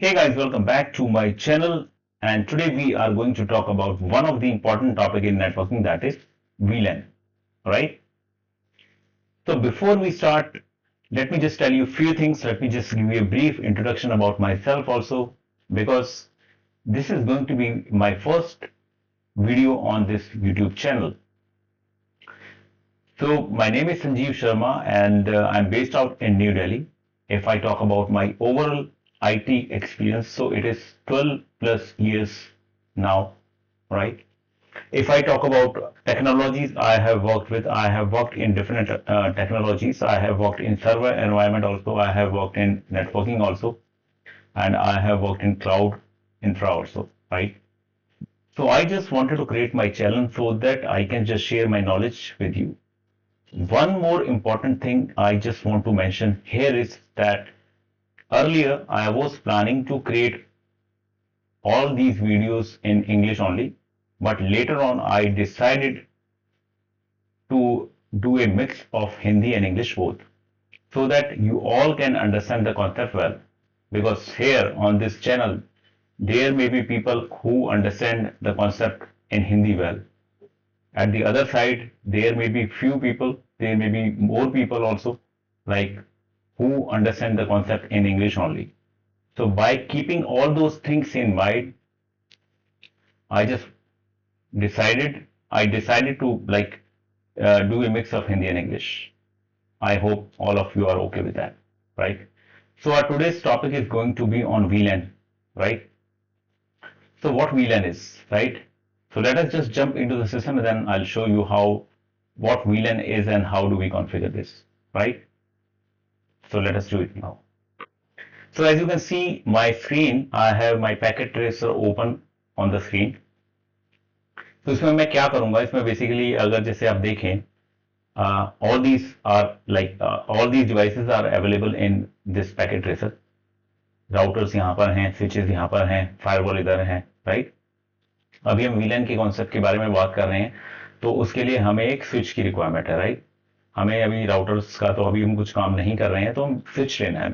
Hey guys, welcome back to my channel, and today we are going to talk about one of the important topic in networking, that is VLAN, right? So before we start, let me just tell you a few things. Let me just give you a brief introduction about myself also, because this is going to be my first video on this YouTube channel. So my name is Sanjeev Sharma and I'm based out in New Delhi. If I talk about my overall IT experience, so it is 12 plus years now, right? If I talk about technologies I have worked in different technologies. I have worked in server environment also, I have worked in networking also, and I have worked in cloud infra also, right? So I just wanted to create my channel so that I can just share my knowledge with you. One more important thing I just want to mention here is that earlier I was planning to create all these videos in English only, but later on I decided to do a mix of Hindi and English both so that you all can understand the concept well. Because here on this channel, there may be people who understand the concept in Hindi well. At the other side, there may be few people, there may be more people also, like who understand the concept in English only. So by keeping all those things in mind, I just decided to do a mix of Hindi and English. I hope all of you are okay with that, right? So our today's topic is going to be on VLAN, right? So what VLAN is, right? So let us just jump into the system and then I'll show you how what VLAN is and how do we configure this, right? So let us do it now. So as you can see my screen, I have my packet tracer open on the screen. तो इसमें मैं क्या करूंगा, इसमें basically अगर जैसे आप देखें, all these are all these devices are available in this packet tracer. Routers यहाँ पर हैं, स्विचेस यहाँ पर हैं, फायरवॉल इधर हैं, राइट? अभी हम वीलैन के कॉन्सेप्ट के बारे में बात कर रहे हैं, तो उसके लिए हमें एक स्विच की रिक्वायरमेंट है, राइट? हमें अभी राउटर्स का तो अभी हम कुछ काम नहीं कर रहे हैं, तो हम स्विच लेना है।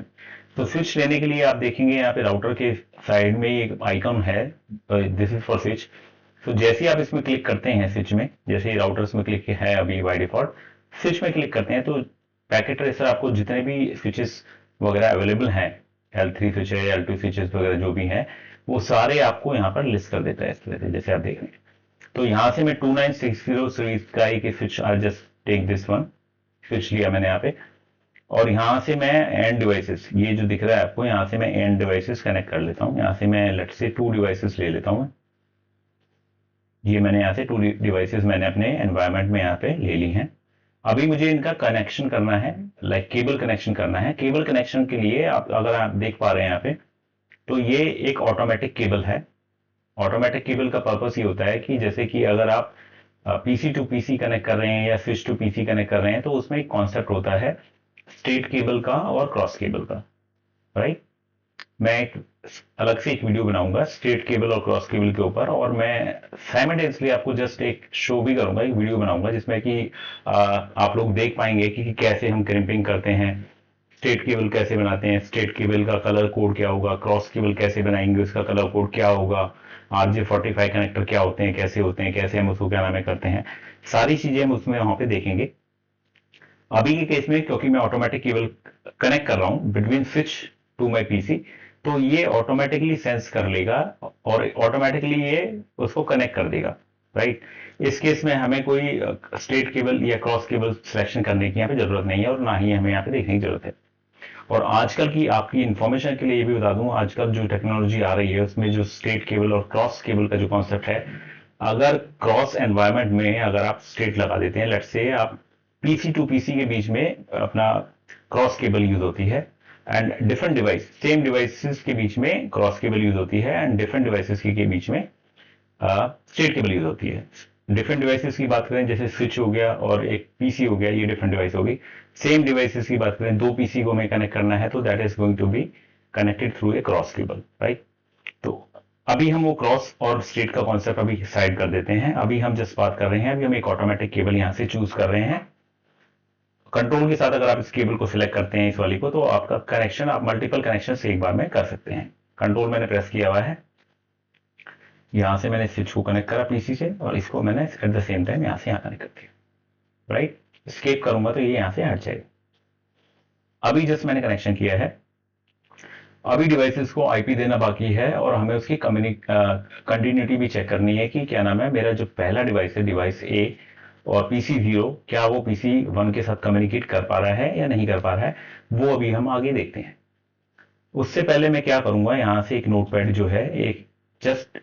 तो स्विच लेने के लिए आप देखेंगे यहाँ पे राउटर के साइड में एक आइकन है, दिस इज फॉर स्विच। तो जैसे ही आप इसमें क्लिक करते हैं स्विच में, जैसे ही राउटर्स में क्लिक है अभी बाय डिफॉल्ट, स्विच में क्लिक करते हैं तो पैकेट ट्रेसर आपको जितने भी स्विचेस वगैरह अवेलेबल हैं, L3 स्विच है, L2 स्विचेस वगैरह जो भी हैं, वो सारे आपको यहाँ पर लिस्ट कर देता है इस तरह से, जैसे आप देख रहे हैं। तो यहाँ से मैं 2960 सीरीज का एक switch, I just take this one, switch लिया मैंने यहाँ पे, और यहाँ से मैं एंड डिवाइसेस, ये जो दिख रहा है आपको, यहाँ से मैं एंड डिवाइसेस कनेक्ट कर लेता हूँ। यहाँ से मैं लेट्स से 2 डिवाइसेस ले लेता हूँ। ये मैंने यहाँ से 2 डिवाइसेस मैंने अपने एनवायरनमेंट में यहाँ पे ले ली हैं। अभी मुझे इनका कनेक्शन करना है, केबल कनेक्शन करना है। केबल कनेक्शन के लिए आप अगर आप देख पा रहे हैं यहाँ पे, तो ये एक ऑटोमेटिक केबल है। ऑटोमेटिक केबल का पर्पस ये होता है कि जैसे कि अगर आप पीसी टू पीसी कनेक्ट कर रहे हैं या स्विच टू पीसी कनेक्ट कर रहे हैं, तो उसमें एक कॉन्सेप्ट होता है स्ट्रेट केबल का और क्रॉस केबल का, राइट? मैं एक अलग से एक वीडियो बनाऊंगा स्ट्रेट केबल और क्रॉस केबल के ऊपर, और मैं साइमल्टेनियसली आपको जस्ट एक शो भी करूंगा, एक वीडियो बनाऊंगा जिसमें कि आप लोग देख पाएंगे कि कैसे हम क्रिम्पिंग करते हैं, स्ट्रेट केबल कैसे बनाते हैं, स्ट्रेट केबल का कलर कोड क्या होगा, क्रॉस केबल कैसे बनाएंगे, उसका कलर कोड क्या होगा, RJ45 कनेक्टर क्या होते हैं, कैसे हम उसको क्या नाम करते हैं, सारी चीजें हम उसमें वहां पे देखेंगे। अभी के केस में क्योंकि मैं ऑटोमेटिक केबल कनेक्ट कर रहा हूं between switch to my PC, तो ये ऑटोमेटिकली सेंस कर लेगा और ऑटोमेटिकली ये उसको कनेक्ट कर देगा, राइट? इस केस में हमें कोई स्ट्रेट केबल या क्रॉस केबल सिलेक्शन करने की यहाँ पे जरूरत नहीं है, और ना ही हमें यहाँ पे देखने की जरूरत है। और आजकल की आपकी इंफॉर्मेशन के लिए ये भी बता दूं, आजकल जो टेक्नोलॉजी आ रही है उसमें जो स्ट्रेट केबल और क्रॉस केबल का जो कॉन्सेप्ट है, अगर क्रॉस एनवायरनमेंट में अगर आप स्ट्रेट लगा देते हैं, लेट्स से आप पीसी टू पीसी के बीच में अपना क्रॉस केबल यूज होती है, and different device same devices के बीच में क्रॉस केबल यूज होती है, एंड डिफरेंट डिवाइसेस के बीच में स्ट्रेट केबल यूज होती है। डिफरेंट डिवाइसेस की बात करें, जैसे स्विच हो गया और एक पीसी हो गया, ये डिफरेंट डिवाइस होगी। सेम डिवाइसेस की बात करें, 2 पीसी को हमें कनेक्ट करना है, तो that is going to be connected through a cross cable, right? तो अभी हम वो क्रॉस और स्ट्रेट का कॉन्सेप्ट अभी साइड कर देते हैं। अभी हम जस्ट बात कर रहे हैं, अभी हम एक ऑटोमेटिक केबल यहाँ से चूज कर रहे हैं। कंट्रोल के साथ अगर आप इस केबल को सिलेक्ट करते हैं, इस वाली को, तो आपका कनेक्शन आप मल्टीपल कनेक्शन एक बार में कर सकते हैं। कंट्रोल मैंने प्रेस किया हुआ है, यहाँ से मैंने स्विच को कनेक्ट करा पीसी से और इसको मैंने एट द सेम टाइम यहाँ से यहाँ कनेक्ट कर दिया, राइट। स्केप करूंगा तो ये यहाँ से हट जाएगा। अभी जस्ट मैंने कनेक्शन किया है, अभी डिवाइसेस को आईपी देना बाकी है और हमें उसकी कंटिन्यूटी भी चेक करनी है कि क्या नाम है, मेरा जो पहला डिवाइस है डिवाइस ए और पीसी 0, क्या वो पीसी 1 के साथ कम्युनिकेट कर पा रहा है या नहीं कर पा रहा है, वो अभी हम आगे देखते हैं। उससे पहले मैं क्या करूंगा, यहां से एक नोटपैड जो है, एक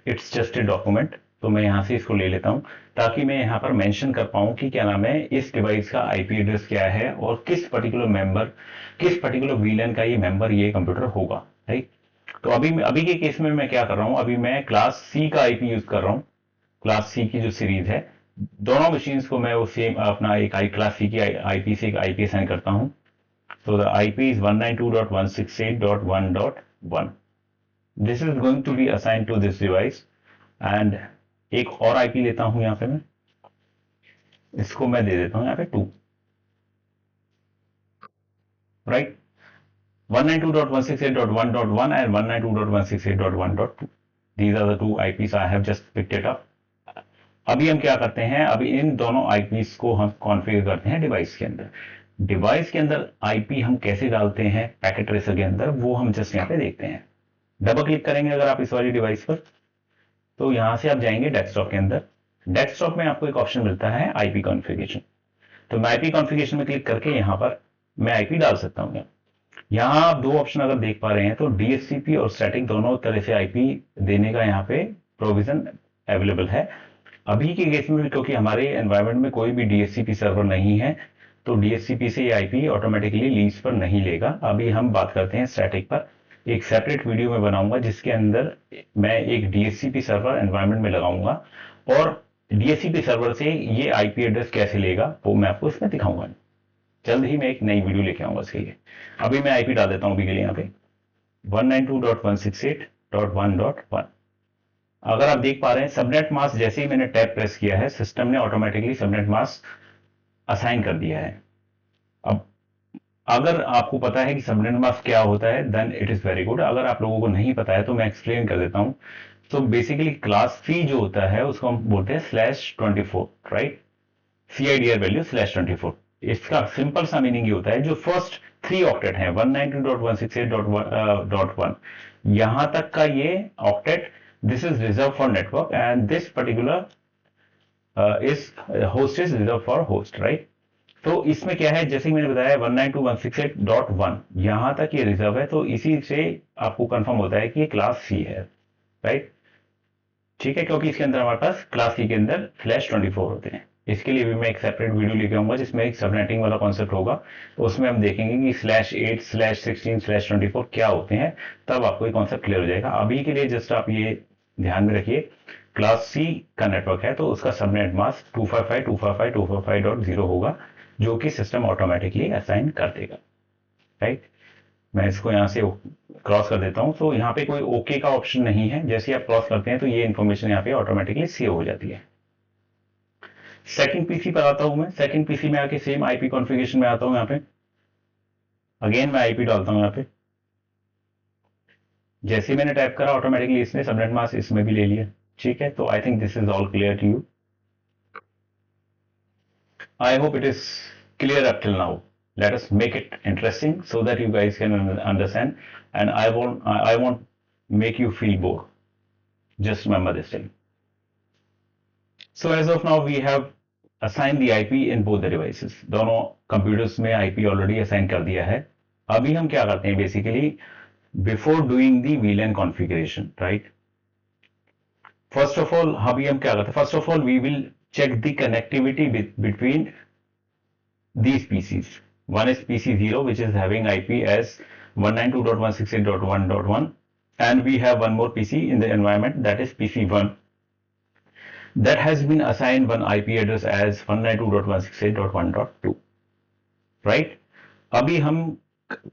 इट्स जस्ट ए डॉक्यूमेंट, तो मैं यहां से इसको ले लेता हूं ताकि मैं यहां पर मेंशन कर पाऊं कि क्या नाम है, इस डिवाइस का आईपी एड्रेस क्या है और किस पर्टिकुलर वीलन का ये मेंबर ये कंप्यूटर होगा, राइट। तो अभी के केस में मैं क्या कर रहा हूं, अभी मैं क्लास सी का आईपी यूज कर रहा हूं, क्लास सी की जो सीरीज है, दोनों मशीन्स को मैं वो सेम अपना एक क्लास सी की आईपी से एक आईपी असाइन करता हूं। So the IP is 192.168.1.1. This is going to be assigned to this device and एक और IP लेता हूं यहां पे मैं, इसको मैं दे देता हूं यहां पे 2, right. 192.168.1.1 and 192.168.1.2. These are the two IPs I have just picked it up. अभी हम क्या करते हैं, अभी इन दोनों IPs को हम कॉन्फ़िगर करते हैं डिवाइस के अंदर। डिवाइस के अंदर आईपी हम कैसे डालते हैं पैकेट ट्रेसर के अंदर, वो हम जस्ट यहाँ पे देखते हैं। डबल क्लिक करेंगे अगर आप इस वाली डिवाइस पर, तो यहां से आप जाएंगे डेस्कटॉप के अंदर। डेस्कटॉप में आपको एक ऑप्शन मिलता है आईपी कॉन्फ़िगरेशन, तो मैं आईपी कॉन्फ़िगरेशन में क्लिक करके यहाँ पर मैं आईपी डाल सकता हूँ। यहाँ आप दो ऑप्शन अगर देख पा रहे हैं, तो डीएचसीपी और स्टैटिक दोनों तरह से आईपी देने का यहाँ पे प्रोविजन अवेलेबल है। अभी के केस में क्योंकि हमारे एनवायरमेंट में कोई भी डीएचसीपी सर्वर नहीं है, तो डीएचसीपी से ये आईपी ऑटोमेटिकली लीज पर नहीं लेगा। अभी हम बात करते हैं स्टैटिक पर, एक सेपरेट वीडियो में बनाऊंगा जिसके अंदर मैं एक डीएचसीपी सर्वर एनवायरमेंट में लगाऊंगा और डीएचसीपी सर्वर से ये आईपी एड्रेस कैसे लेगा वो मैं आपको इसमें दिखाऊंगा। जल्द ही मैं एक नई वीडियो लेके आऊंगा इसके लिए। अभी मैं आईपी डाल देता हूं अभी के लिए यहाँ पे 192.168.1.1। अगर आप देख पा रहे हैं सबनेट मास्क जैसे ही मैंने टैब प्रेस किया है, सिस्टम ने ऑटोमेटिकली सबनेट मास्क असाइन कर दिया है। अब अगर आपको पता है कि सबनेट मास्क क्या होता है, then it is very good. अगर आप लोगों को नहीं पता है तो मैं एक्सप्लेन कर देता हूं। तो बेसिकली क्लास सी जो होता है उसको हम बोलते हैं /24, राइट, CIDR वैल्यू /24। इसका सिंपल सा मीनिंग ये होता है, जो फर्स्ट 3 ऑक्टेट है 192.168.1, यहां तक का ये octet, this is reserve for network and this particular is host is reserve for host, right. तो इसमें क्या है, जैसे मैंने बताया 192.168.1 यहां तक ये रिजर्व है, तो इसी से आपको कंफर्म होता है कि ये क्लास सी है, राइट। ठीक है, क्योंकि इसके अंदर हमारे पास क्लास सी के अंदर /24 होते हैं। इसके लिए भी मैं एक सेपरेट वीडियो लेके आऊंगा जिसमें एक सबनेटिंग वाला कॉन्सेप्ट होगा, तो उसमें हम देखेंगे कि /8 /16 /24 क्या होते हैं, तब आपको ये कॉन्सेप्ट क्लियर हो जाएगा। अभी के लिए जस्ट आप ये ध्यान में रखिए, क्लास सी का नेटवर्क है तो उसका सबनेट मास्क 255.255.255.0 होगा, जो कि सिस्टम ऑटोमेटिकली असाइन कर देगा, राइट। मैं इसको यहां से क्रॉस कर देता हूं, तो यहाँ पे कोई ओके का ऑप्शन नहीं है, जैसे आप क्रॉस करते हैं तो ये इंफॉर्मेशन यहाँ पे ऑटोमेटिकली सेव हो जाती है। सेकंड पीसी पर आता हूं मैं, सेकंड पीसी में आके सेम आईपी कॉन्फ़िगरेशन में आता हूं। यहाँ पे अगेन मैं आईपी डालता हूं यहाँ पे, जैसे मैंने टाइप करा ऑटोमेटिकली इसने सबनेट मास्क इसमें भी ले लिया, ठीक है। तो I think this is all clear to you. I hope it is clear up till now. Let us make it interesting so that you guys can understand, and I won't make you feel bored. Just remember this thing. So as of now we have assigned the IP in both the devices. दोनों computers में IP already assign कर दिया है। अभी हम क्या करते हैं basically before doing the VLAN configuration, right? First of all अभी हम क्या करते हैं? First of all we will check the connectivity between these PCs. One is PC0 which is having IP as 192.168.1.1, and we have one more PC in the environment, that is PC1, that has been assigned one IP address as 192.168.1.2, right। अभी हम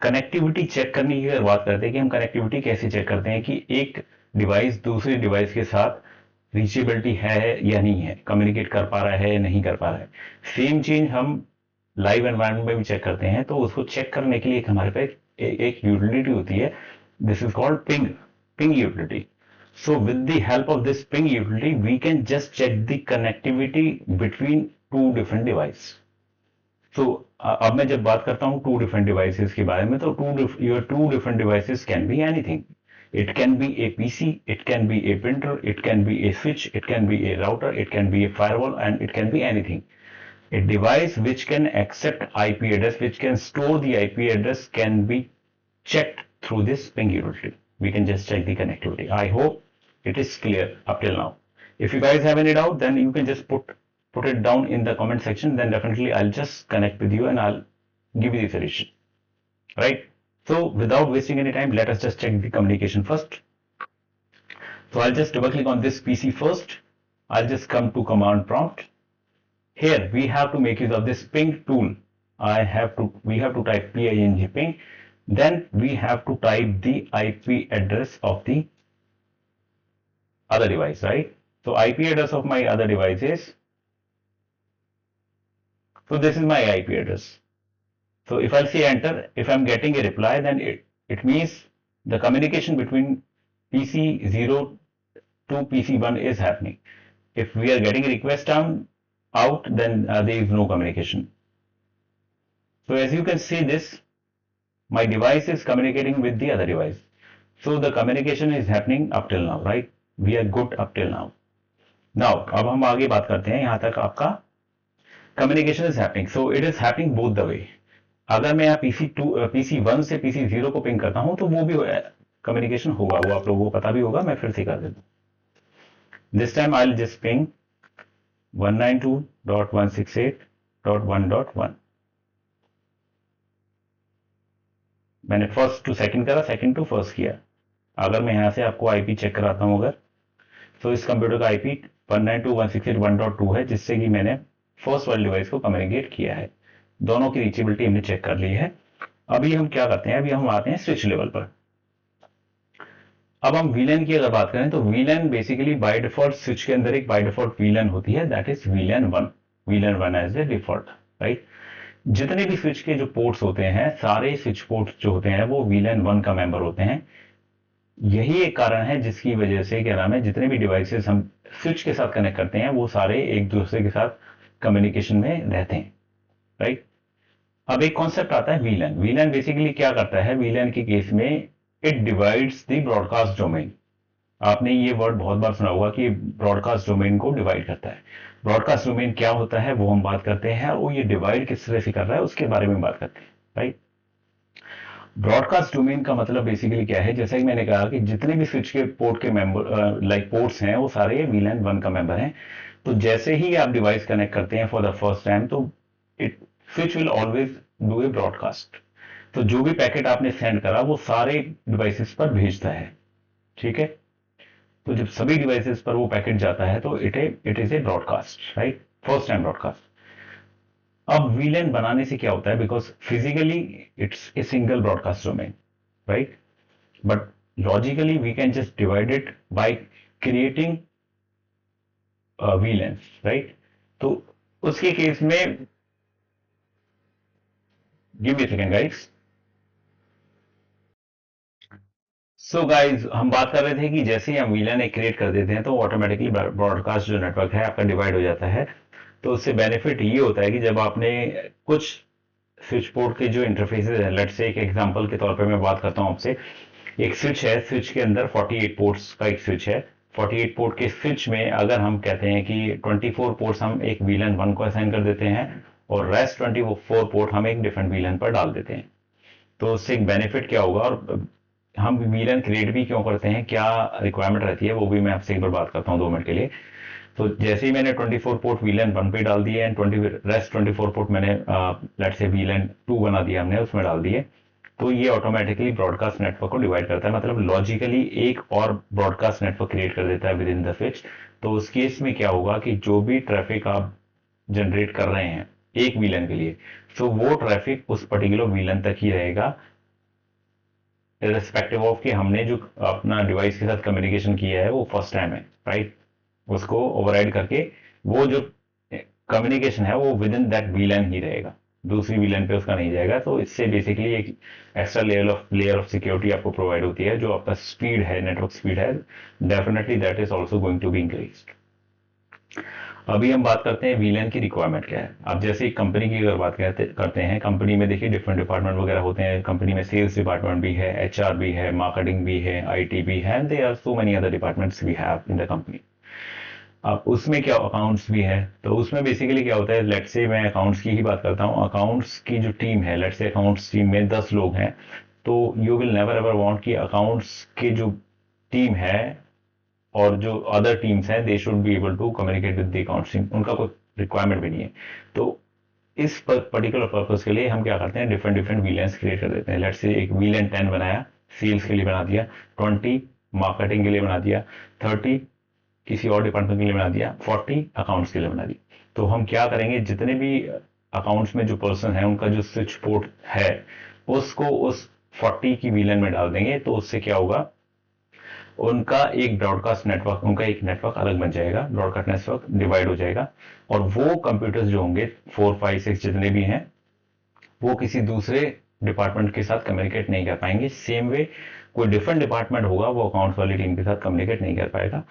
connectivity check करने की अगर बात करते हैं कि हम कनेक्टिविटी कैसे चेक करते हैं कि एक डिवाइस दूसरे डिवाइस के साथ रीचेबिलिटी है या नहीं है, कम्युनिकेट कर पा रहा है या नहीं कर पा रहा है। सेम चीज हम लाइव एनवायरनमेंट में भी चेक करते हैं, तो उसको चेक करने के लिए हमारे पास एक यूटिलिटी होती है, this is called ping, ping utility. So with the help of this ping utility, we can just check the connectivity between two different devices. So अब मैं जब बात करता हूँ टू डिफरेंट डिवाइसेस के बारे में, तो your two different devices can be anything. It can be a PC, it can be a printer, it can be a switch, it can be a router, it can be a firewall, and it can be anything. A device which can accept IP address, which can store the IP address, can be checked through this ping utility. We can just check the connectivity. I hope it is clear up till now. If you guys have any doubt, then you can just put it down in the comment section. Then definitely I'll just connect with you and I'll give you the solution. Right? So without wasting any time, let us just check the communication first. So I'll just double click on this PC first. I'll just come to command prompt. Here we have to make use of this ping tool. We have to type ping ping. Then we have to type the IP address of the other device, right? So IP address of my other device is, so this is my IP address. So if I'll say enter, if I'm getting a reply, then it means the communication between PC0 to PC1 is happening. If we are getting a request out, then there is no communication. So as you can see this, my device is communicating with the other device. So the communication is happening up till now, right? We are good up till now. Now, अब हम आगे बात करते हैं, यहाँ तक आपका communication is happening. So it is happening both the way. अगर मैं यहाँ PC1 से PC0 को पिंग करता हूँ तो वो भी कम्युनिकेशन होगा, वो आप लोगों को पता भी होगा, मैं फिर से कर देता हूँ. This time I'll just ping 192.168.1.1. मैंने फर्स्ट टू सेकंड करा, सेकंड टू फर्स्ट किया. अगर मैं यहाँ से आपको आईपी चेक कराता हूँ अगर, तो इस कंप्यूटर का आईपी 192.168.1.2 है, जिससे कि मैंने फर्स्ट वाले डिवाइस को कम्युनिकेट किया है. दोनों की रीचेबिलिटी हमने चेक कर ली है. अभी हम क्या करते हैं, अभी हम आते हैं स्विच लेवल पर. अब हम VLAN की अगर बात करें तो VLAN basically by default switch के अंदर एक बाय डिफॉल्ट VLAN होती है, that is VLAN 1 as a default, right. जितने भी स्विच के जो पोर्ट्स होते हैं, सारे स्विच पोर्ट्स जो होते हैं वो VLAN 1 का मेंबर होते हैं. यही एक कारण है जिसकी वजह से क्या नाम है, जितने भी डिवाइसेस हम स्विच के साथ कनेक्ट करते हैं वो सारे एक दूसरे के साथ कम्युनिकेशन में रहते हैं, राइट. अब एक कॉन्सेप्ट आता है VLAN बेसिकली क्या करता है, VLAN के केस में it divides the broadcast domain. आपने ये वर्ड बहुत बार सुना होगा कि ब्रॉडकास्ट डोमेन को डिवाइड करता है. ब्रॉडकास्ट डोमेन क्या होता है वो हम बात करते हैं, और वो ये डिवाइड किस तरह से कर रहा है उसके बारे में बात करते हैं, राइट. ब्रॉडकास्ट डोमेन का मतलब बेसिकली क्या है, जैसा कि मैंने कहा कि जितने भी स्विच के पोर्ट के मेंबर लाइक पोर्ट्स हैं वो सारे VLAN 1 का मेंबर हैं. तो जैसे ही आप डिवाइस कनेक्ट करते हैं फॉर द फर्स्ट टाइम, तो switch will always do a broadcast. तो जो भी पैकेट आपने सेंड करा वो सारे डिवाइसेस पर भेजता है, ठीक है. तो जब सभी डिवाइसेस पर वो पैकेट जाता है तो it is a broadcast, right, first time broadcast. अब VLAN बनाने से क्या होता है, because physically it's a single broadcast domain, right, but logically we can just divide it by creating VLANs, right. तो उसके केस में give me a second guys. So guys हम बात कर रहे थे कि जैसे ही हम VLAN एक क्रिएट कर देते हैं तो ऑटोमेटिकली ब्रॉडकास्ट जो नेटवर्क है आपका डिवाइड हो जाता है. तो उससे बेनिफिट ये होता है कि जब आपने कुछ स्विच पोर्ट के जो इंटरफेसेस हैं, लेट्स से एक एग्जांपल के तौर पे मैं बात करता हूं आपसे, एक स्विच है, स्विच के अंदर 48 पोर्ट्स का एक स्विच है. 48 पोर्ट के स्विच में अगर हम कहते हैं कि 24 पोर्ट्स हम एक VLAN 1 को असाइन कर देते हैं और रेस्ट 24 पोर्ट हम एक डिफरेंट VLAN पर डाल देते हैं, तो उससे एक बेनिफिट क्या होगा, और हम VLAN क्रिएट भी क्यों करते हैं, क्या रिक्वायरमेंट रहती है, वो भी मैं आपसे एक बार बात करता हूँ 2 मिनट के लिए. तो जैसे ही मैंने 24 पोर्ट VLAN 1 पे डाल दिए एंड रेस्ट 24 पोर्ट मैंने लेट्स से VLAN 2 बना दिया हमने, उसमें डाल दिए, तो ये ऑटोमेटिकली ब्रॉडकास्ट नेटवर्क को डिवाइड करता है. मतलब लॉजिकली एक और ब्रॉडकास्ट नेटवर्क क्रिएट कर देता है विद इन द स्विच. तो उस केस में क्या होगा कि जो भी ट्रैफिक आप जनरेट कर रहे हैं एक VLAN के लिए, तो वो ट्रैफिक उस पर्टिकुलर VLAN तक ही रहेगा, रिस्पेक्टिव ऑफ कि हमने जो अपना डिवाइस के साथ कम्युनिकेशन किया है वो फर्स्ट टाइम है, राइट. उसको ओवरराइड करके वो जो कम्युनिकेशन है वो विद इन दैट VLAN ही रहेगा. दूसरी वीलन पे उसका नहीं जाएगा। तो इससे बेसिकली एक एक्स्ट्रा लेयर ऑफ सिक्योरिटी आपको प्रोवाइड होती है। जो आपका स्पीड है, नेटवर्क स्पीड है, definitely that is also going to be increased. अभी हम बात करते हैं वीलन की रिक्वायरमेंट क्या है। अब जैसे एक कंपनी की अगर बात करते हैं, कंपनी में देखिए डिफरेंट डिपार्टमेंट वगैरह होते हैं। कंपनी में सेल्स डिपार्टमेंट भी है, एचआर भी है, मार्केटिंग भी है, आईटी भी है, and there are so many other departments we have in the company. अब उसमें क्या, अकाउंट्स भी है। तो उसमें बेसिकली क्या होता है, लेट्स से मैं अकाउंट्स की ही बात करता हूँ। अकाउंट्स की जो टीम है, लेट्स से अकाउंट्स टीम में 10 लोग हैं, तो you will never ever want कि अकाउंट्स की जो टीम है और जो अदर टीम्स हैं, they should be able to communicate with the accounts team. उनका कोई रिक्वायरमेंट भी नहीं है। तो इस पर्टिकुलर पर्पज के लिए हम क्या करते हैं, डिफरेंट डिफरेंट वीलेंस क्रिएट कर देते हैं। लेट्स से एक वीलेन 10 बनाया, सेल्स के लिए बना दिया, 20 मार्केटिंग के लिए बना दिया, 30 किसी और डिपार्टमेंट के लिए बना दिया, 40 अकाउंट्स के लिए बना दिया। तो हम क्या करेंगे, जितने भी अकाउंट्स में जो पर्सन है उनका जो स्विच पोर्ट है उसको उस 40 की वीलन में डाल देंगे। तो उससे क्या होगा, उनका एक ब्रॉडकास्ट नेटवर्क, उनका एक नेटवर्क अलग बन जाएगा, ब्रॉडकास्ट नेटवर्क डिवाइड हो जाएगा। और वो कंप्यूटर्स जो होंगे 4, 5, 6 जितने भी हैं, वो किसी दूसरे डिपार्टमेंट के साथ कम्युनिकेट नहीं कर पाएंगे। सेम वे कोई डिफरेंट डिपार्टमेंट होगा, वो अकाउंट्स वाली टीम के साथ कम्युनिकेट नहीं कर पाएगा।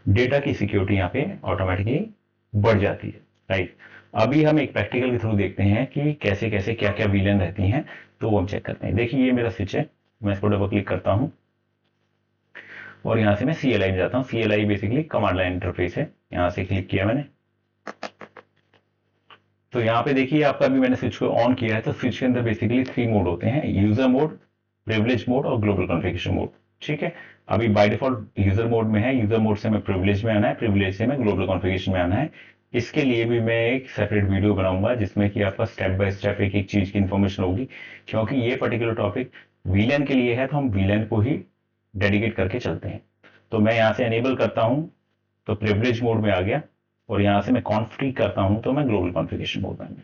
डेटा की सिक्योरिटी यहाँ पे ऑटोमेटिकली बढ़ जाती है, राइट। अभी हम एक प्रैक्टिकल के थ्रू देखते हैं कि कैसे कैसे क्या क्या वीलन रहती हैं। तो वो हम चेक करते हैं। देखिए ये मेरा स्विच है, मैं इसको डबल क्लिक करता हूँ और यहाँ से मैं CLI में जाता हूँ। CLI basically command line interface है। यहाँ से क्लिक किया मैंने, तो यहाँ पे देखिए आपका भी मैंने स्विच को ऑन किया है। तो स्विच के अंदर बेसिकली 3 मोड होते हैं, यूजर मोड, प्रिविलेज मोड और ग्लोबल कॉन्फ़िगरेशन मोड। ठीक है, अभी बाय डिफॉल्ट यूजर मोड में है, यूजर मोड से मैं प्रिविलेज में आना है, प्रिविलेज से मैं ग्लोबल कॉन्फ़िगरेशन में आना है। इसके लिए भी मैं एक सेपरेट वीडियो बनाऊंगा जिसमें कि आपका स्टेप बाय स्टेप एक एक चीज की इंफॉर्मेशन होगी। क्योंकि ये पर्टिकुलर टॉपिक वीलन के लिए है, तो हम वीलन को ही डेडिकेट करके चलते हैं। तो मैं यहाँ से एनेबल करता हूँ, तो प्रिविलेज मोड में आ गया, और यहाँ से मैं कॉन्फ़िगर करता हूँ तो मैं ग्लोबल कॉन्फ़िगरेशन मोड में।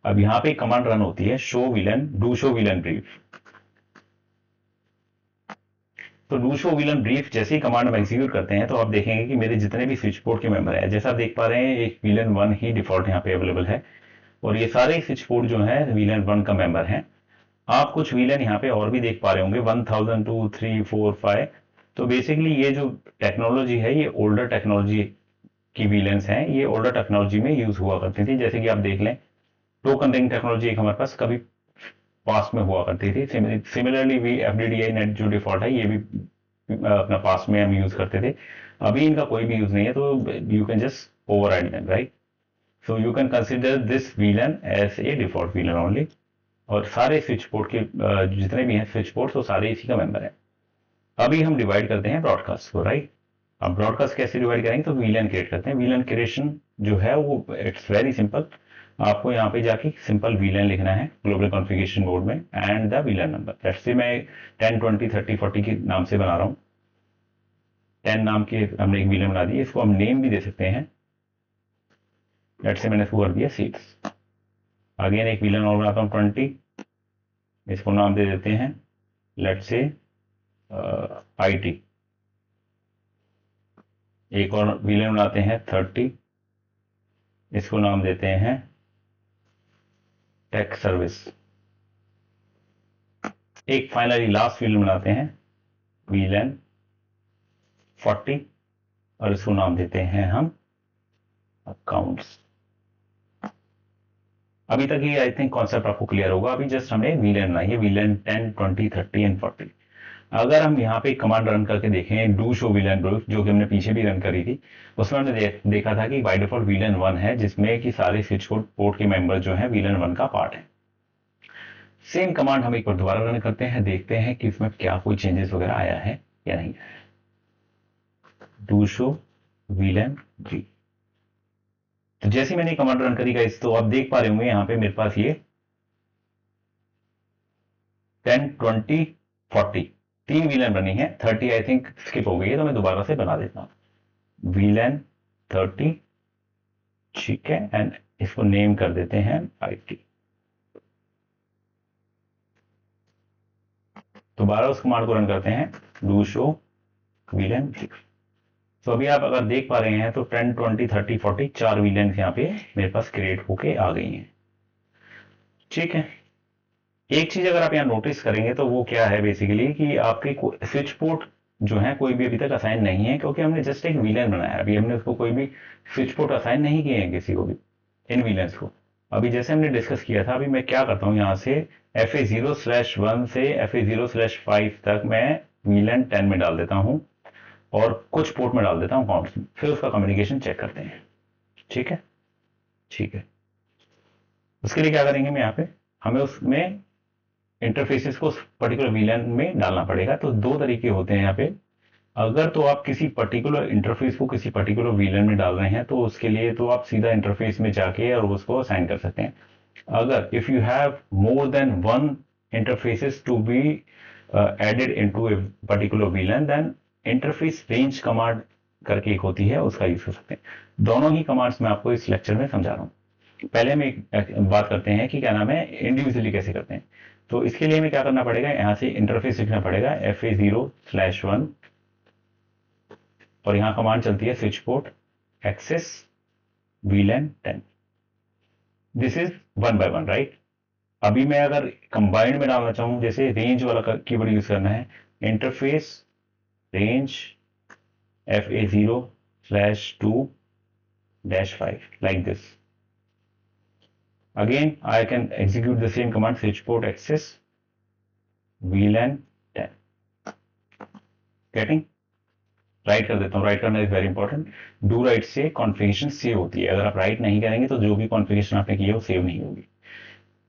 अब यहाँ पे कमांड रन होती है, show villain, do show villain brief. तो डू शो विलन ब्रीफ जैसे ही कमांड हम एग्जीक्यूट करते हैं, तो आप देखेंगे कि मेरे जितने भी स्विच बोर्ड के मेंबर हैं, जैसा आप देख पा रहे हैं, एक विलन 1 ही डिफॉल्ट यहाँ पे अवेलेबल है, और ये सारे स्विच बोर्ड जो है विलन 1 का मेंबर हैं। आप कुछ विलन यहाँ पे और भी देख पा रहे होंगे, 1000, 2, 3, 4, 5। तो बेसिकली ये जो टेक्नोलॉजी है, ये ओल्डर टेक्नोलॉजी की विलेंस हैं। ये ओल्डर टेक्नोलॉजी में यूज हुआ करती थी। जैसे कि आप देख लें, टोकन रिंग टेक्नोलॉजी एक हमारे पास कभी पास में हुआ करती थी। सिमिलरली भी FDDI नेट जो डिफॉल्ट है, ये भी अपना पास में हम यूज करते थे। अभी इनका कोई भी यूज नहीं है, तो you can just override them, right. So you can consider this VLAN as a default VLAN only. और सारे स्विच पोर्ट के जितने भी हैं स्विच पोर्ट, तो सारे इसी का मेंबर है। अभी हम डिवाइड करते हैं ब्रॉडकास्ट को, राइट। अब ब्रॉडकास्ट कैसे डिवाइड करेंगे, तो वीलन क्रिएट करते हैं। वीलन क्रिएशन जो है वो इट्स वेरी सिंपल। आपको यहाँ पे जाके सिंपल वीलन लिखना है ग्लोबल कॉन्फ़िगरेशन मोड में, and the VLAN number. Let's say मैं 10, 20, 30, 40 के नाम से बना रहा हूँ। 10 नाम के हमने एक वीलन बना दी, इसको हम नेम भी दे सकते हैं। लेट्स से मैंने इसको कर दिया सीट्स। अगेन एक वीलन और बनाता हूँ 20, इसको नाम दे देते हैं लेट्स से IT। एक और वीलन बनाते हैं 30, इसको नाम देते हैं टेक सर्विस। एक फाइनली लास्ट वीलन बनाते हैं वीलन 40, और इसको नाम देते हैं हम अकाउंट्स। अभी तक ये आई थिंक कॉन्सेप्ट आपको क्लियर होगा। अभी जस्ट हमें वीलन बनाई है, वीलन 10, 20, 30 एंड 40। अगर हम यहाँ पे कमांड रन करके देखें, डू शो विलन ब्रीफ, जो कि हमने पीछे भी रन करी थी, उसमें हमने देखा था कि बाय डिफॉल्ट विलन 1 है, जिसमें कि सारे स्विच पोर्ट के मेंबर जो है विलन 1 का पार्ट है। सेम कमांड हम एक बार दोबारा रन करते हैं, देखते हैं कि इसमें क्या कोई चेंजेस वगैरह आया है या नहीं आया है। Do show villain brief. तो जैसे मैंने कमांड रन करी गाइस, तो आप देख पा रहे होंगे यहाँ पे मेरे पास ये 10, 20, 40 3 विलन बनी है। 30 आई थिंक स्किप हो गई है, तो मैं दोबारा से बना देता हूँ विलन 30। ठीक है, एंड इसको नेम कर देते हैं IT। दोबारा उस कमांड को रन करते हैं, डू शो विलन ब्रीफ। तो अभी आप अगर देख पा रहे हैं, तो 10, 20, 30, 40 4 विलन यहाँ पे मेरे पास क्रिएट होके आ गई हैं। ठीक है। एक चीज अगर आप यहाँ नोटिस करेंगे तो वो क्या है बेसिकली कि आपके स्विच पोर्ट जो है कोई भी अभी तक असाइन नहीं है, क्योंकि हमने जस्ट एक वीलन बनाया है, अभी हमने उसको कोई भी स्विच पोर्ट असाइन नहीं किए हैं किसी को भी, इन वीलेंस को। अभी जैसे हमने डिस्कस किया था, अभी मैं क्या करता हूँ यहाँ से FA0/1 से FA0/5 तक मैं वीलन 10 में डाल देता हूँ और कुछ पोर्ट में डाल देता हूँ काउंट्स में, फिर उसका कम्युनिकेशन चेक करते हैं। ठीक है, ठीक है। उसके लिए क्या करेंगे, मैं यहाँ पे हमें उसमें इंटरफेसेस को पर्टिकुलर वीलन में डालना पड़ेगा। तो दो तरीके होते हैं यहाँ पे। अगर तो आप किसी पर्टिकुलर इंटरफेस को किसी पर्टिकुलर वीलन में डाल रहे हैं तो उसके लिए तो आप सीधा इंटरफेस में जाके और उसको असाइन कर सकते हैं। अगर if you have more than one interfaces to be added into a particular VLAN, then interface range command करके एक होती है, उसका यूज कर सकते हैं। दोनों ही कमांड्स मैं आपको इस लेक्चर में समझा रहा हूँ। पहले हम एक बात करते हैं कि क्या नाम है, इंडिविजुअली कैसे करते हैं। तो इसके लिए हमें क्या करना पड़ेगा, यहाँ से इंटरफेस लिखना पड़ेगा FA0/1 और यहाँ कमांड चलती है switch port access VLAN 10। This is 1 by 1, right. अभी मैं अगर कंबाइंड में डालना चाहूँ, जैसे रेंज वाला कीवर्ड यूज करना है, interface range FA0/2-5 like this. Again I can execute the same command, switch port access VLAN 10. Getting? Right कर देता हूँ, राइट करना is very important. Do right से कॉन्फ़िगरेशन सेव होती है, अगर आप राइट नहीं करेंगे तो जो भी कॉन्फ़िगरेशन आपने की है वो सेव नहीं होगी,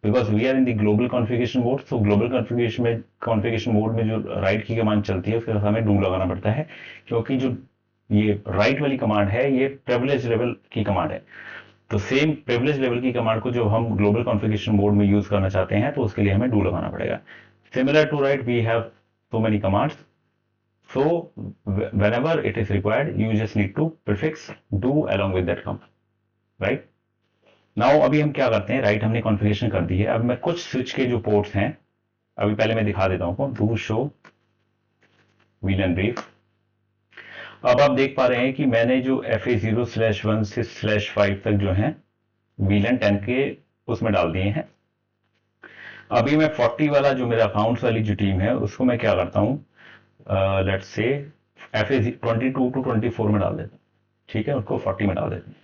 because we are in the global configuration mode. तो ग्लोबल कॉन्फ़िगरेशन मोड में जो राइट की कमांड चलती है उसके साथ हमें डू लगाना पड़ता है, क्योंकि जो ये राइट वाली कमांड है ये प्रिविलेज लेवल की कमांड है। तो सेम प्रिविलेज लेवल की कमांड को जो हम ग्लोबल कॉन्फ़िगरेशन मोड में यूज करना चाहते हैं तो उसके लिए हमें डू लगाना पड़ेगा। Similar to right we have so many commands. So whenever it is required, you just need to prefix do along with that command, right? Now अभी हम क्या करते हैं, राइट हमने कॉन्फ़िगरेशन कर दी है। अब मैं कुछ स्विच के जो पोर्ट्स हैं, अभी पहले मैं दिखा देता हूँ, डू शो VLAN brief। अब आप देख पा रहे हैं कि मैंने जो FA0/1 से /5 तक जो है VLAN 10 के उसमें डाल दिए हैं। अभी मैं 40 वाला जो मेरा अकाउंट्स वाली जो टीम है उसको मैं क्या करता हूँ, लेट्स से FA22 to 24 में डाल देता हूँ। ठीक है, उसको 40 में डाल देते हैं।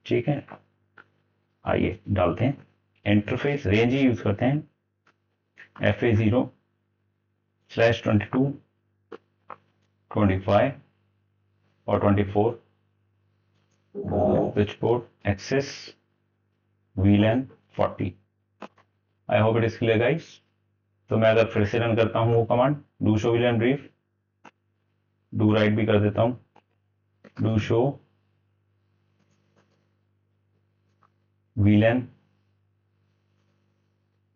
ठीक है, आइए डालते हैं। इंटरफेस रेंज ही यूज करते हैं, FA0/22, 25 और 24 switch port access VLAN 40। I hope it is clear guys. तो मैं अगर फिर से रन करता हूं वो command, do show VLAN brief, do write भी कर देता हूं, डू शो VLAN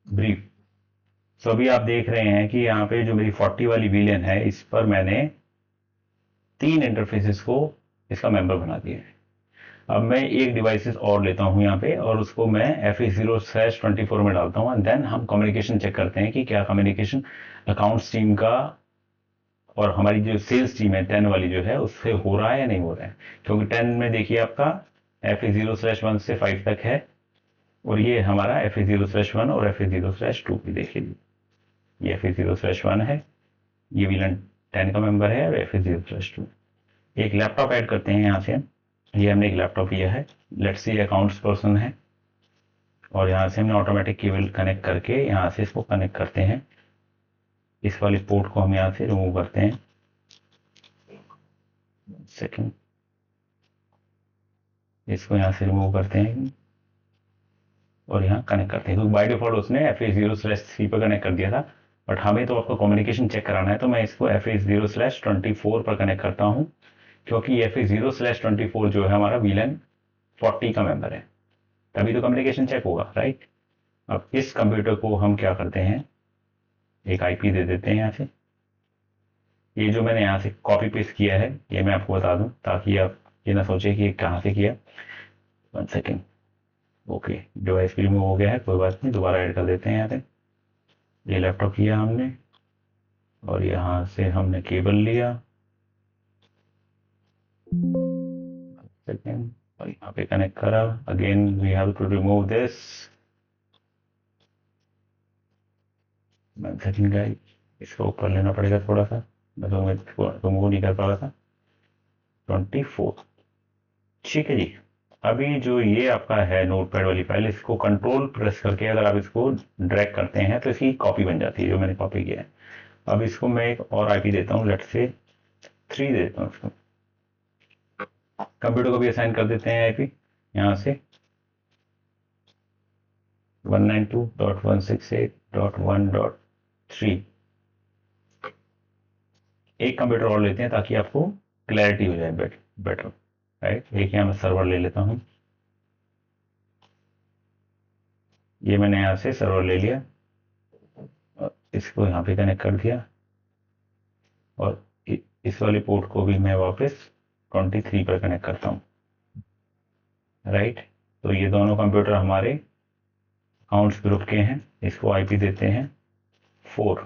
ब्रीफ। तो अभी आप देख रहे हैं कि यहाँ पे जो मेरी 40 वाली VLAN है इस पर मैंने 3 इंटरफेसेस को इसका मेंबर बना दिया है। अब मैं एक डिवाइसेस और लेता हूं यहाँ पे और उसको मैं FA0/24 में डालता हूँ, एंड देन हम कम्युनिकेशन चेक करते हैं कि क्या कम्युनिकेशन अकाउंट्स टीम का और हमारी जो सेल्स टीम है 10 वाली जो है उससे हो रहा है या नहीं हो रहा है। क्योंकि 10 में देखिए आपका FA0/1 से 5 तक है और ये हमारा FA0/1 और FA0/2 भी देखिए, ये FA0/1 है, ये VLAN 10 का मेंबर है और FA0/2। एक लैपटॉप ऐड करते हैं यहाँ से, ये हमने एक लैपटॉप लिया है, लेट्स सी अकाउंट्स पर्सन है, और यहाँ से हमने ऑटोमेटिक केबल कनेक्ट करके यहाँ से इसको कनेक्ट करते हैं। इस वाली पोर्ट को हम यहाँ से रिमूव करते हैं, सेकंड, इसको यहाँ से रिमूव करते हैं और यहाँ कनेक्ट करते हैं। तो बाय डिफॉल्ट उसने FA0/3 पर कनेक्ट कर दिया था, बट हमें तो आपका कम्युनिकेशन चेक कराना है, तो मैं इसको FA0/24 पर कनेक्ट करता हूँ, क्योंकि FA0/24 जो है हमारा VLAN 40 का मेंबर है, तभी तो कम्युनिकेशन चेक होगा, राइट। अब इस कंप्यूटर को हम क्या करते हैं, एक IP दे देते हैं यहाँ से। ये जो मैंने यहाँ से कॉपी पेस्ट किया है ये मैं आपको बता दूं ताकि आप ये ना सोचे कि कहाँ से किया। 1 सेकेंड, ओके, डिवाइस भी रिमूव हो गया है, कोई बात नहीं, दोबारा ऐड कर देते हैं यहाँ पे। ये लैपटॉप किया हमने और यहाँ से हमने केबल लिया, सेकेंड, और यहाँ पे कनेक्ट करा। Again we have to remove this, second guys, इसको ऊपर लेना पड़ेगा थोड़ा सा, तो मैं तुमको नहीं कर पा रहा था। 24, ठीक है जी। अभी जो ये आपका है नोटपैड वाली फाइल, इसको कंट्रोल प्रेस करके अगर आप इसको ड्रैग करते हैं तो इसकी कॉपी बन जाती है, जो मैंने कॉपी किया है। अब इसको मैं एक और आईपी देता हूँ, लेट्स से 3 दे देता हूँ इसको। कंप्यूटर को भी असाइन कर देते हैं आईपी यहाँ से 192.168.1.3। एक कंप्यूटर और लेते हैं ताकि आपको क्लैरिटी हो जाए बेटर, राइट। एक यहाँ मैं सर्वर ले लेता हूँ, ये मैंने यहाँ से सर्वर ले लिया और इसको यहाँ पे कनेक्ट कर दिया, और इस वाले पोर्ट को भी मैं वापस 23 पर कनेक्ट करता हूँ, राइट। तो ये दोनों कंप्यूटर हमारे अकाउंट्स ग्रुप के हैं। इसको आईपी देते हैं 4,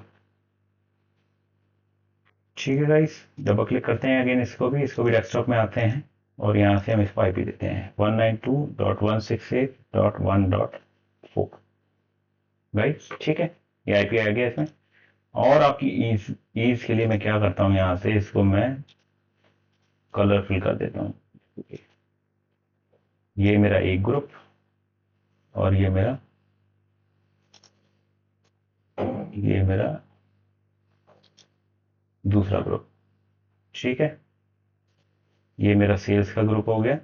ठीक है गाइस। डबल क्लिक करते हैं अगेन, इसको भी डेस्कटॉप में आते हैं और यहाँ से हम इसको आईपी देते हैं 192.168.1.4, गाइस, ठीक है। ये आईपी आ गया इसमें। और आपकी ईज के लिए मैं क्या करता हूँ, यहाँ से इसको मैं कलरफुल कर देता हूँ। ये मेरा एक ग्रुप और ये मेरा दूसरा ग्रुप, ठीक है। ये मेरा सेल्स का ग्रुप हो गया,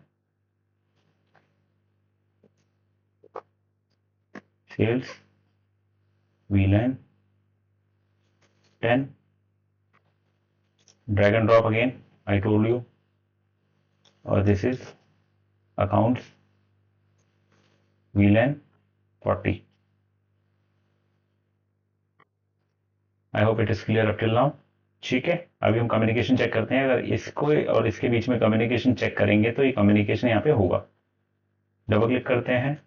sales VLAN 10, drag and drop again, I told you, or this is accounts VLAN 40. I hope it is clear up till now, ठीक है। अभी हम कम्युनिकेशन चेक करते हैं। अगर इसको और इसके बीच में कम्युनिकेशन चेक करेंगे तो ये कम्युनिकेशन यहाँ पे होगा। डबल क्लिक करते हैं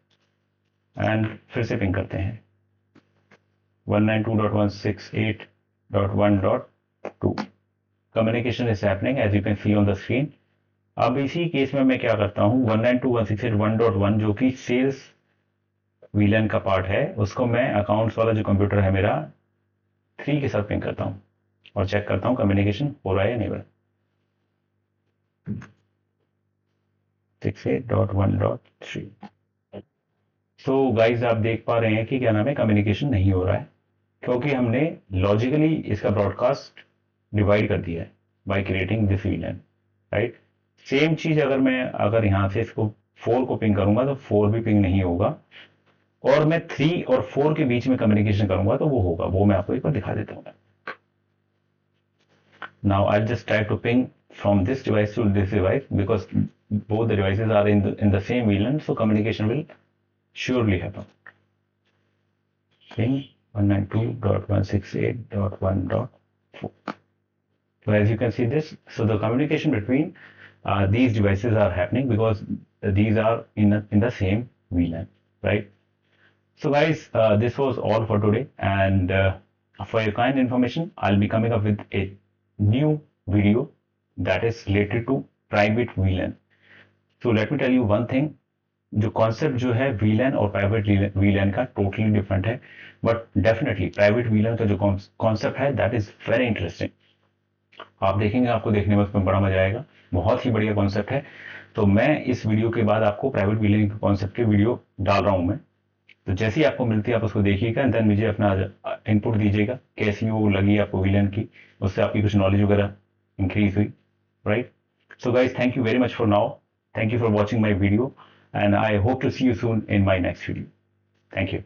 एंड फिर से पिंग करते हैं 192.168.1.2। Communication is happening as you can see on the screen. अब इसी केस में मैं क्या करता हूँ, 192.168.1.1 जो कि सेल्स VLAN का पार्ट है, उसको मैं अकाउंट्स वाला जो कंप्यूटर है मेरा 3 के साथ पिंग करता हूँ और चेक करता हूँ कम्युनिकेशन हो रहा है या नहीं हो रहा। 68.1.3। सो गाइज आप देख पा रहे हैं कि क्या नाम है, कम्युनिकेशन नहीं हो रहा है क्योंकि हमने लॉजिकली इसका ब्रॉडकास्ट डिवाइड कर दिया है by creating this VLAN, right. Same चीज अगर यहाँ से इसको 4 को पिंग करूंगा तो 4 भी पिंग नहीं होगा, और मैं 3 और 4 के बीच में कम्युनिकेशन करूंगा तो वो होगा। वो मैं आपको एक बार दिखा देता हूँ। Now I'll just try to ping from this device to this device because both the devices are in the same VLAN, so communication will surely happen. Ping 192.168.1.4. So as you can see this, so the communication between these devices are happening because these are in the same VLAN, right? So guys, this was all for today, and for your kind information, I'll be coming up with a new video that is related to private VLAN. So let me tell you one thing, जो concept जो है VLAN और private VLAN का totally different है, but definitely private VLAN का जो concept है that is very interesting. आप देखेंगे, आपको देखने में उसमें बड़ा मजा आएगा, बहुत ही बढ़िया कॉन्सेप्ट है। तो मैं इस वीडियो के बाद आपको प्राइवेट VLAN के कॉन्सेप्ट के वीडियो डाल रहा हूं मैं, तो जैसे ही आपको मिलती है आप उसको देखिएगा एंड देन मुझे अपना इनपुट दीजिएगा कैसी वो लगी आपको VLAN की, उससे आपकी कुछ नॉलेज वगैरह इंक्रीज हुई, right. So guys, thank you very much for now, thank you for watching my video, and I hope to see you soon in my next video. Thank you.